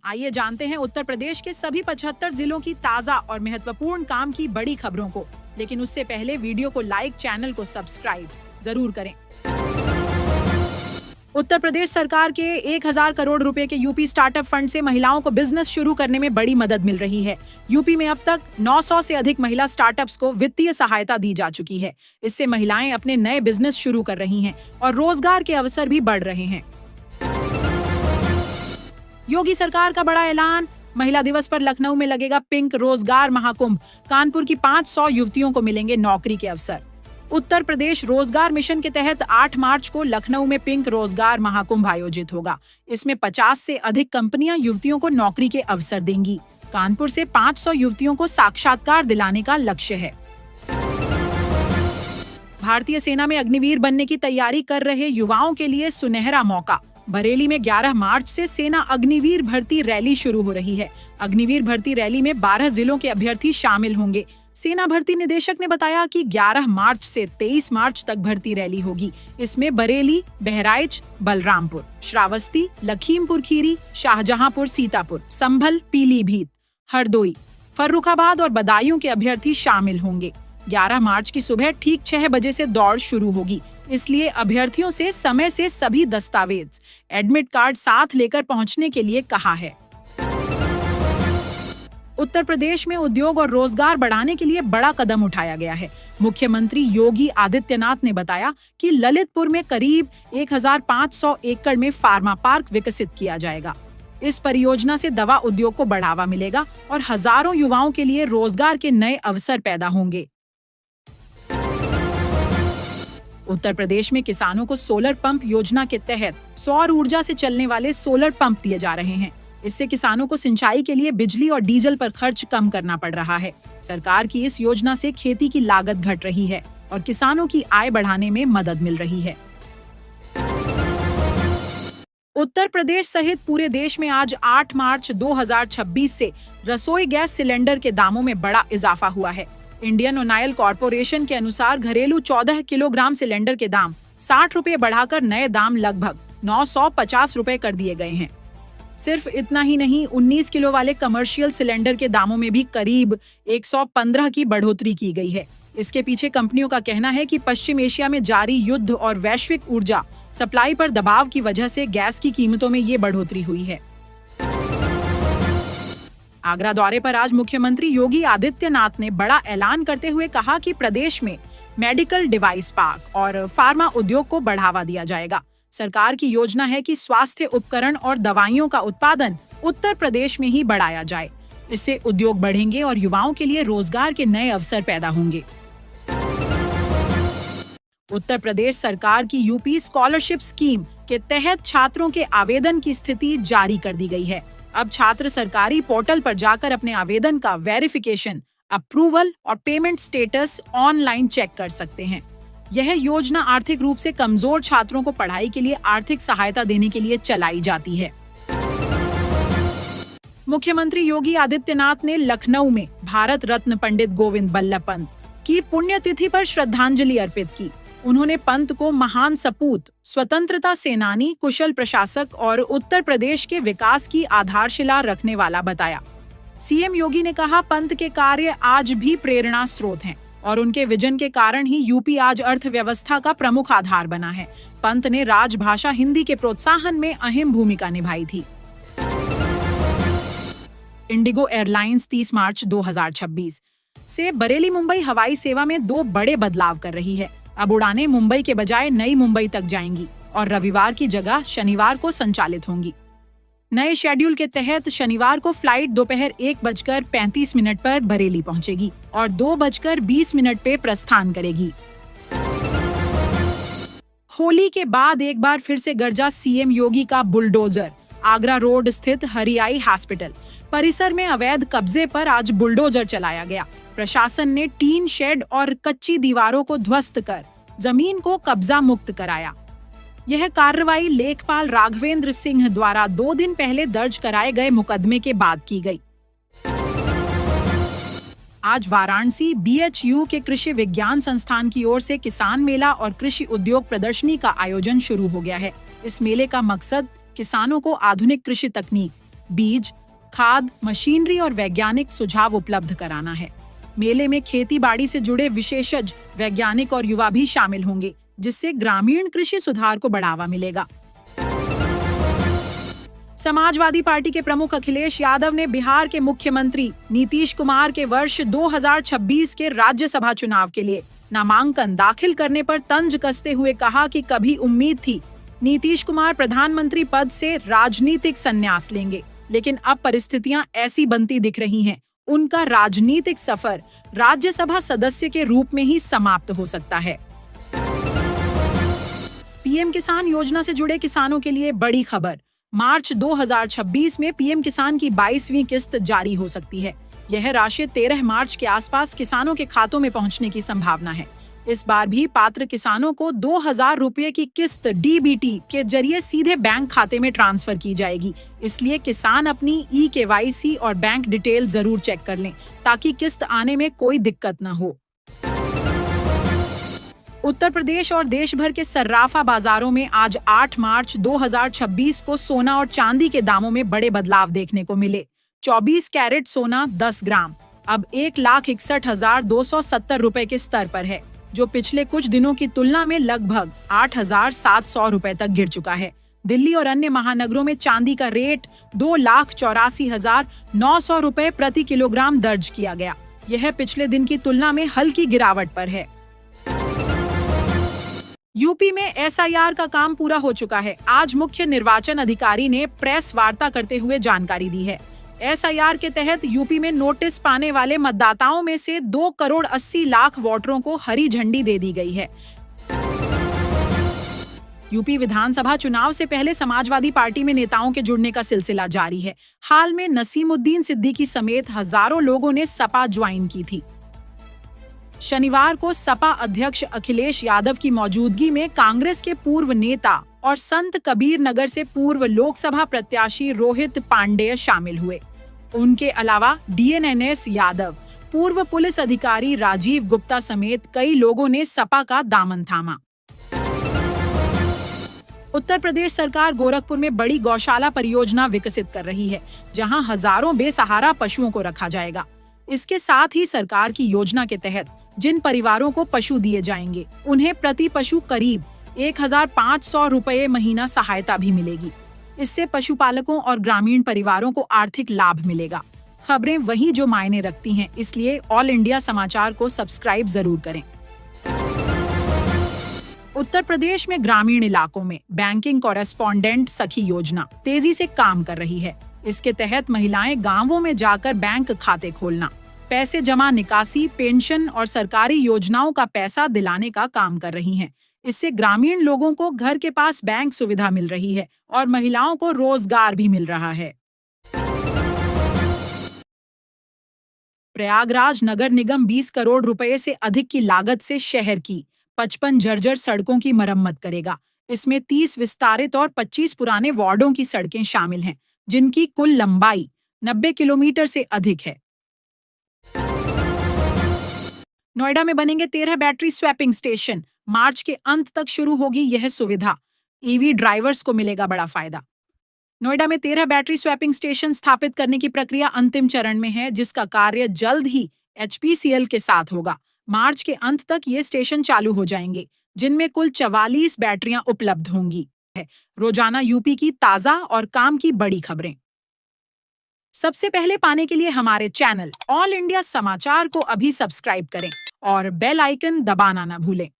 आइए जानते हैं उत्तर प्रदेश के सभी 75 जिलों की ताजा और महत्वपूर्ण काम की बड़ी खबरों को। लेकिन उससे पहले वीडियो को लाइक, चैनल को सब्सक्राइब जरूर करें। उत्तर प्रदेश सरकार के 1000 करोड़ रुपए के यूपी स्टार्टअप फंड से महिलाओं को बिजनेस शुरू करने में बड़ी मदद मिल रही है। यूपी में अब तक 900 से अधिक महिला स्टार्टअप्स को वित्तीय सहायता दी जा चुकी है। इससे महिलाएं अपने नए बिजनेस शुरू कर रही हैं और रोजगार के अवसर भी बढ़ रहे हैं। योगी सरकार का बड़ा ऐलान, महिला दिवस पर लखनऊ में लगेगा पिंक रोजगार महाकुंभ। कानपुर की 500 युवतियों को मिलेंगे नौकरी के अवसर। उत्तर प्रदेश रोजगार मिशन के तहत 8 मार्च को लखनऊ में पिंक रोजगार महाकुंभ आयोजित होगा। इसमें 50 से अधिक कंपनियां युवतियों को नौकरी के अवसर देंगी। कानपुर से 500 युवतियों को साक्षात्कार दिलाने का लक्ष्य है। भारतीय सेना में अग्निवीर बनने की तैयारी कर रहे युवाओं के लिए सुनहरा मौका। बरेली में 11 मार्च से सेना अग्निवीर भर्ती रैली शुरू हो रही है। अग्निवीर भर्ती रैली में 12 जिलों के अभ्यर्थी शामिल होंगे। सेना भर्ती निदेशक ने बताया कि 11 मार्च से 23 मार्च तक भर्ती रैली होगी। इसमें बरेली, बहराइच, बलरामपुर, श्रावस्ती, लखीमपुर खीरी, शाहजहांपुर, सीतापुर, संभल, पीलीभीत, हरदोई, फर्रुखाबाद और बदायूं के अभ्यर्थी शामिल होंगे। 11 मार्च की सुबह ठीक 6 बजे से दौड़ शुरू होगी। इसलिए अभ्यर्थियों से समय से सभी दस्तावेज, एडमिट कार्ड साथ लेकर पहुंचने के लिए कहा है। उत्तर प्रदेश में उद्योग और रोजगार बढ़ाने के लिए बड़ा कदम उठाया गया है। मुख्यमंत्री योगी आदित्यनाथ ने बताया कि ललितपुर में करीब 1500 एकड़ में फार्मा पार्क विकसित किया जाएगा। इस परियोजना से दवा उद्योग को बढ़ावा मिलेगा और हजारों युवाओं के लिए रोजगार के नए अवसर पैदा होंगे। उत्तर प्रदेश में किसानों को सोलर पंप योजना के तहत सौर ऊर्जा से चलने वाले सोलर पंप दिए जा रहे हैं। इससे किसानों को सिंचाई के लिए बिजली और डीजल पर खर्च कम करना पड़ रहा है। सरकार की इस योजना से खेती की लागत घट रही है और किसानों की आय बढ़ाने में मदद मिल रही है। उत्तर प्रदेश सहित पूरे देश में आज 8 मार्च 2026 से रसोई गैस सिलेंडर के दामों में बड़ा इजाफा हुआ है। इंडियन ऑयल कॉर्पोरेशन के अनुसार घरेलू 14 किलोग्राम सिलेंडर के दाम 60 रुपए बढ़ाकर नए दाम लगभग 950 रुपए कर दिए गए हैं। सिर्फ इतना ही नहीं, 19 किलो वाले कमर्शियल सिलेंडर के दामों में भी करीब 115 की बढ़ोतरी की गई है। इसके पीछे कंपनियों का कहना है कि पश्चिम एशिया में जारी युद्ध और वैश्विक ऊर्जा सप्लाई पर दबाव की वजह से गैस की कीमतों में ये बढ़ोतरी हुई है। आगरा दौरे पर आज मुख्यमंत्री योगी आदित्यनाथ ने बड़ा ऐलान करते हुए कहा कि प्रदेश में मेडिकल डिवाइस पार्क और फार्मा उद्योग को बढ़ावा दिया जाएगा। सरकार की योजना है कि स्वास्थ्य उपकरण और दवाइयों का उत्पादन उत्तर प्रदेश में ही बढ़ाया जाए। इससे उद्योग बढ़ेंगे और युवाओं के लिए रोजगार के नए अवसर पैदा होंगे। उत्तर प्रदेश सरकार की यूपी स्कॉलरशिप स्कीम के तहत छात्रों के आवेदन की स्थिति जारी कर दी गई है। अब छात्र सरकारी पोर्टल पर जाकर अपने आवेदन का वेरिफिकेशन, अप्रूवल और पेमेंट स्टेटस ऑनलाइन चेक कर सकते हैं। यह योजना आर्थिक रूप से कमजोर छात्रों को पढ़ाई के लिए आर्थिक सहायता देने के लिए चलाई जाती है। मुख्यमंत्री योगी आदित्यनाथ ने लखनऊ में भारत रत्न पंडित गोविंद बल्लभ पंत की पुण्यतिथि पर श्रद्धांजलि अर्पित की। उन्होंने पंत को महान सपूत, स्वतंत्रता सेनानी, कुशल प्रशासक और उत्तर प्रदेश के विकास की आधारशिला रखने वाला बताया। सीएम योगी ने कहा, पंत के कार्य आज भी प्रेरणा स्रोत हैं और उनके विजन के कारण ही यूपी आज अर्थव्यवस्था का प्रमुख आधार बना है। पंत ने राजभाषा हिंदी के प्रोत्साहन में अहम भूमिका निभाई थी। इंडिगो एयरलाइंस 30 मार्च 2026 से बरेली मुंबई हवाई सेवा में 2 बड़े बदलाव कर रही है। अब उड़ानें मुंबई के बजाय नई मुंबई तक जाएंगी और रविवार की जगह शनिवार को संचालित होंगी। नए शेड्यूल के तहत शनिवार को फ्लाइट दोपहर 1:35 पर बरेली पहुंचेगी और 2:20 पे प्रस्थान करेगी। होली के बाद एक बार फिर से गरजा सीएम योगी का बुलडोजर। आगरा रोड स्थित हरियाई हॉस्पिटल परिसर में अवैध कब्जे पर आज बुलडोजर चलाया गया। प्रशासन ने टीन शेड और कच्ची दीवारों को ध्वस्त कर जमीन को कब्जा मुक्त कराया। यह कार्रवाई लेखपाल राघवेंद्र सिंह द्वारा 2 दिन पहले दर्ज कराए गए मुकदमे के बाद की गई। आज वाराणसी बीएचयू के कृषि विज्ञान संस्थान की ओर से किसान मेला और कृषि उद्योग प्रदर्शनी का आयोजन शुरू हो गया है। इस मेले का मकसद किसानों को आधुनिक कृषि तकनीक, बीज, खाद, मशीनरी और वैज्ञानिक सुझाव उपलब्ध कराना है। मेले में खेती बाड़ी से जुड़े विशेषज्ञ, वैज्ञानिक और युवा भी शामिल होंगे, जिससे ग्रामीण कृषि सुधार को बढ़ावा मिलेगा। समाजवादी पार्टी के प्रमुख अखिलेश यादव ने बिहार के मुख्यमंत्री नीतीश कुमार के वर्ष 2026 के राज्यसभा चुनाव के लिए नामांकन दाखिल करने पर तंज कसते हुए कहा कि कभी उम्मीद थी नीतीश कुमार प्रधानमंत्री पद से राजनीतिक संन्यास लेंगे, लेकिन अब परिस्थितियां ऐसी बनती दिख रही हैं, उनका राजनीतिक सफर राज्यसभा सदस्य के रूप में ही समाप्त हो सकता है। पीएम किसान योजना से जुड़े किसानों के लिए बड़ी खबर। मार्च 2026 में पीएम किसान की 22वीं किस्त जारी हो सकती है। यह राशि 13 मार्च के आसपास किसानों के खातों में पहुंचने की संभावना है। इस बार भी पात्र किसानों को 2000 रुपए की किस्त डीबीटी के जरिए सीधे बैंक खाते में ट्रांसफर की जाएगी। इसलिए किसान अपनी ई-केवाईसी और बैंक डिटेल जरूर चेक कर लें, ताकि किस्त आने में कोई दिक्कत न हो। उत्तर प्रदेश और देश भर के सर्राफा बाजारों में आज 8 मार्च 2026 को सोना और चांदी के दामों में बड़े बदलाव देखने को मिले। 24 कैरेट सोना 10 ग्राम अब 1,61,270 रुपए के स्तर पर है, जो पिछले कुछ दिनों की तुलना में लगभग 8,700 रुपए तक गिर चुका है। दिल्ली और अन्य महानगरों में चांदी का रेट 2,84,900 रुपए प्रति किलोग्राम दर्ज किया गया। यह पिछले दिन की तुलना में हल्की गिरावट पर है। यूपी में एसआईआर का काम पूरा हो चुका है। आज मुख्य निर्वाचन अधिकारी ने प्रेस वार्ता करते हुए जानकारी दी है। एसआईआर के तहत यूपी में नोटिस पाने वाले मतदाताओं में से 2,80,00,000 वोटरों को हरी झंडी दे दी गई है। यूपी विधानसभा चुनाव से पहले समाजवादी पार्टी में नेताओं के जुड़ने का सिलसिला जारी है। हाल में नसीमुद्दीन सिद्दीकी समेत हजारों लोगों ने सपा ज्वाइन की थी। शनिवार को सपा अध्यक्ष अखिलेश यादव की मौजूदगी में कांग्रेस के पूर्व नेता और संत कबीर नगर से पूर्व लोकसभा प्रत्याशी रोहित पांडेय शामिल हुए। उनके अलावा डीएनएस यादव, पूर्व पुलिस अधिकारी राजीव गुप्ता समेत कई लोगों ने सपा का दामन थामा। उत्तर प्रदेश सरकार गोरखपुर में बड़ी गौशाला परियोजना विकसित कर रही है, जहां हजारों बेसहारा पशुओं को रखा जाएगा। इसके साथ ही सरकार की योजना के तहत जिन परिवारों को पशु दिए जाएंगे, उन्हें प्रति पशु करीब 1,500 रुपए महीना सहायता भी मिलेगी। इससे पशुपालकों और ग्रामीण परिवारों को आर्थिक लाभ मिलेगा। खबरें वही जो मायने रखती हैं, इसलिए ऑल इंडिया समाचार को सब्सक्राइब जरूर करें। उत्तर प्रदेश में ग्रामीण इलाकों में बैंकिंग कॉरेस्पॉन्डेंट सखी योजना तेजी से काम कर रही है। इसके तहत महिलाएं गांवों में जाकर बैंक खाते खोलना, पैसे जमा निकासी, पेंशन और सरकारी योजनाओं का पैसा दिलाने का काम कर रही हैं। इससे ग्रामीण लोगों को घर के पास बैंक सुविधा मिल रही है और महिलाओं को रोजगार भी मिल रहा है। प्रयागराज नगर निगम 20 करोड़ रुपए से अधिक की लागत से शहर की 55 जर्जर सड़कों की मरम्मत करेगा। इसमें 30 विस्तारित और 25 पुराने वार्डों की सड़कें शामिल हैं, जिनकी कुल लंबाई 90 किलोमीटर से अधिक है। नोएडा में बनेंगे 13 बैटरी स्वैपिंग स्टेशन। मार्च के अंत तक शुरू होगी यह सुविधा। ईवी ड्राइवर्स को मिलेगा बड़ा फायदा। नोएडा में 13 बैटरी स्वैपिंग स्टेशन स्थापित करने की प्रक्रिया अंतिम चरण में है, जिसका कार्य जल्द ही एचपीसीएल के साथ होगा। मार्च के अंत तक ये स्टेशन चालू हो जाएंगे, जिनमें कुल 44 बैटरियां उपलब्ध होंगी। रोजाना यूपी की ताजा और काम की बड़ी खबरें सबसे पहले पाने के लिए हमारे चैनल ऑल इंडिया समाचार को अभी सब्सक्राइब करें और बेल आइकन दबाना न भूलें।